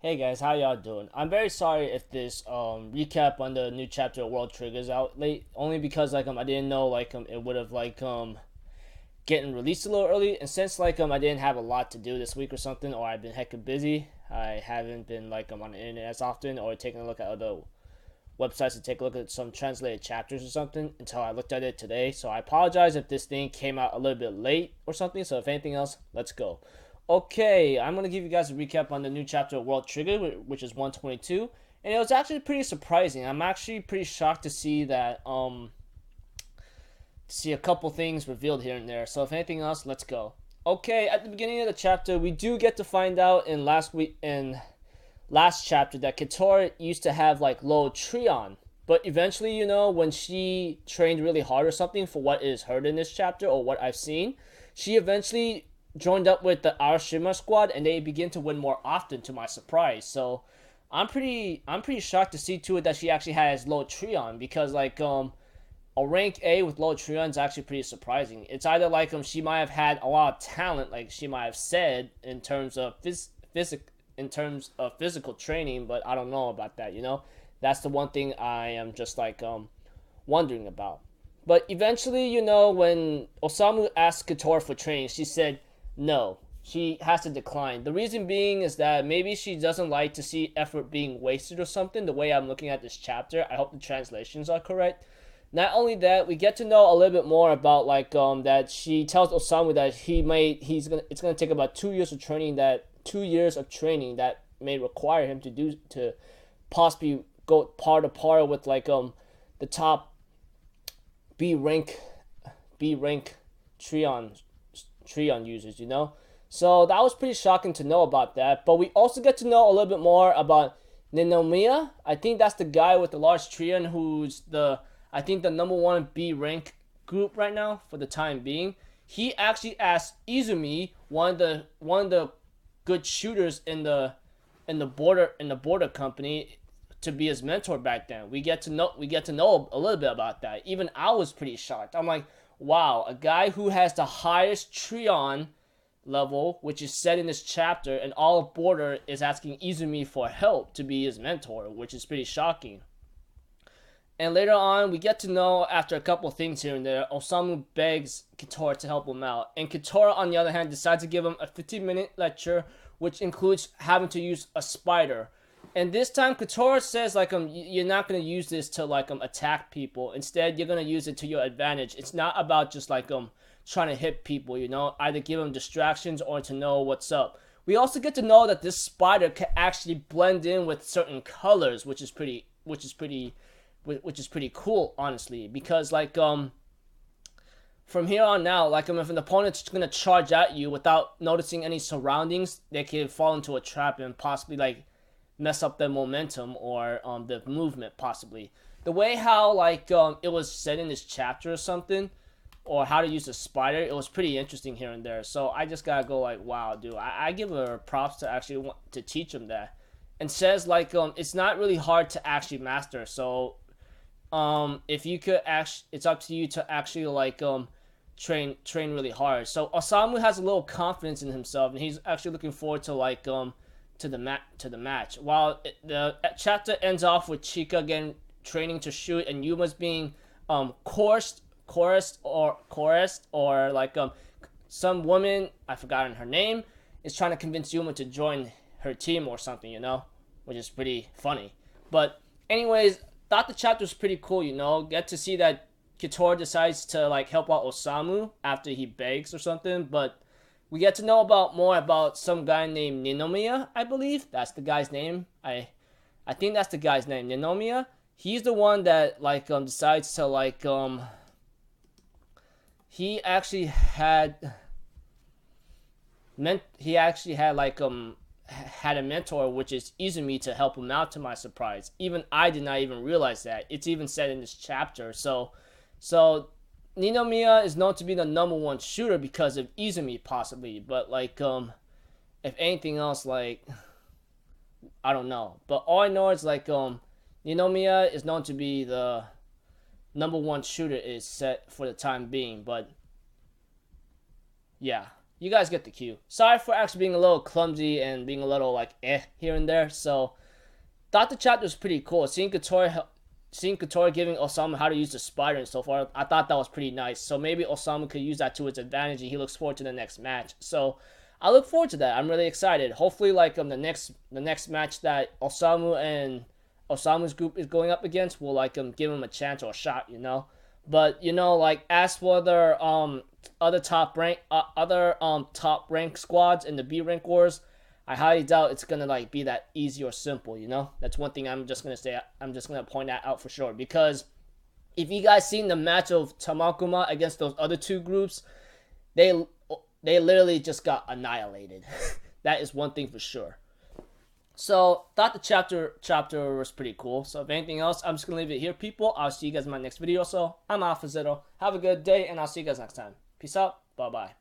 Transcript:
Hey guys, how y'all doing? I'm very sorry if this recap on the new chapter of World Triggers out late, only because I didn't know it would have getting released a little early, and since I didn't have a lot to do this week or something, or I've been hecka busy, I haven't been on the internet as often or taking a look at other websites to take a look at some translated chapters or something until I looked at it today. So I apologize if this thing came out a little bit late or something. So if anything else, let's go. Okay, I'm gonna give you guys a recap on the new chapter of World Trigger, which is 122, and it was actually pretty surprising. I'm actually pretty shocked to see that see a couple things revealed here and there. So if anything else, let's go. Okay, at the beginning of the chapter, we do get to find out in last chapter that Kitroa used to have like low Treon, but eventually, when she trained really hard or something, for what is heard in this chapter or what I've seen, she eventually joined up with the Arashima squad, and they begin to win more often, to my surprise. So I'm pretty shocked to see to it that she actually has low Treon, because a rank A with low Treon is actually pretty surprising. It's either she might have had a lot of talent, like she might have said, in terms of physical training, but I don't know about that. That's the one thing I am just wondering about. But eventually, when Osamu asked Kitroa for training, she said no. She has to decline. The reason being is that maybe she doesn't like to see effort being wasted or something. The way I'm looking at this chapter, I hope the translations are correct. Not only that, we get to know a little bit more about that she tells Osamu that it's gonna take about 2 years of training, that may require him to possibly go par to par with the top B rank Treon users. So that was pretty shocking to know about that. But we also get to know a little bit more about Ninomiya. I think that's the guy with the large Treon, who's the number one B rank group right now for the time being. He actually asked Izumi, one of the good shooters in the border company, to be his mentor back then. We get to know a little bit about that. Even I was pretty shocked. I'm like, wow, a guy who has the highest Treon level, which is said in this chapter, and all of border is asking Izumi for help to be his mentor, which is pretty shocking. And later on, we get to know, after a couple of things here and there, Osamu begs Kitroa to help him out. And Kitroa, on the other hand, decides to give him a 15-minute lecture, which includes having to use a spider. And this time, Kitroa says, you're not going to use this to, attack people. Instead, you're going to use it to your advantage. It's not about just, trying to hit people, either give them distractions or to know what's up. We also get to know that this spider can actually blend in with certain colors, which is pretty cool, honestly, because from here on out, if an opponent's gonna charge at you without noticing any surroundings, they can fall into a trap and possibly mess up their momentum or the movement, possibly. The way how it was said in this chapter or something, or how to use a spider, it was pretty interesting here and there. So I just gotta go wow, dude, I give her props to actually want to teach him that, and says it's not really hard to actually master. So if you could actually, it's up to you to actually train really hard. So Osamu has a little confidence in himself, and he's actually looking forward to to the match. While the chapter ends off with Chika again training to shoot, and Yuma's being chorused, or some woman, I've forgotten her name, is trying to convince Yuma to join her team or something, which is pretty funny. But anyways, thought the chapter was pretty cool, get to see that Kitroa decides to help out Osamu after he begs or something. But we get to know more about some guy named Ninomiya. I believe that's the guy's name. I think that's the guy's name, Ninomiya. He's the one that decides to he actually had had a mentor, which is Izumi, to help him out, to my surprise. Even I did not even realize that. It's even said in this chapter. So Ninomiya is known to be the number one shooter because of Izumi, possibly. But if anything else, I don't know. But all I know is Ninomiya is known to be the number one shooter, is set for the time being. But yeah, you guys get the cue. Sorry for actually being a little clumsy and being a little like here and there. So thought the chapter was pretty cool. Seeing Kitroa giving Osamu how to use the spider and so forth, I thought that was pretty nice. So maybe Osamu could use that to its advantage, and he looks forward to the next match. So I look forward to that. I'm really excited. Hopefully, like the next match that Osamu's group is going up against will like give him a chance or a shot, you know. But you know, like as for their other top rank squads in the B rank wars, I highly doubt it's gonna like be that easy or simple, you know? That's one thing I'm just gonna point that out for sure. Because if you guys seen the match of Tamakuma against those other two groups, they literally just got annihilated. That is one thing for sure. So thought the chapter was pretty cool. So if anything else, I'm just gonna leave it here, people. I'll see you guys in my next video. So I'm Alpha Zero. Have a good day, and I'll see you guys next time. Peace out. Bye bye.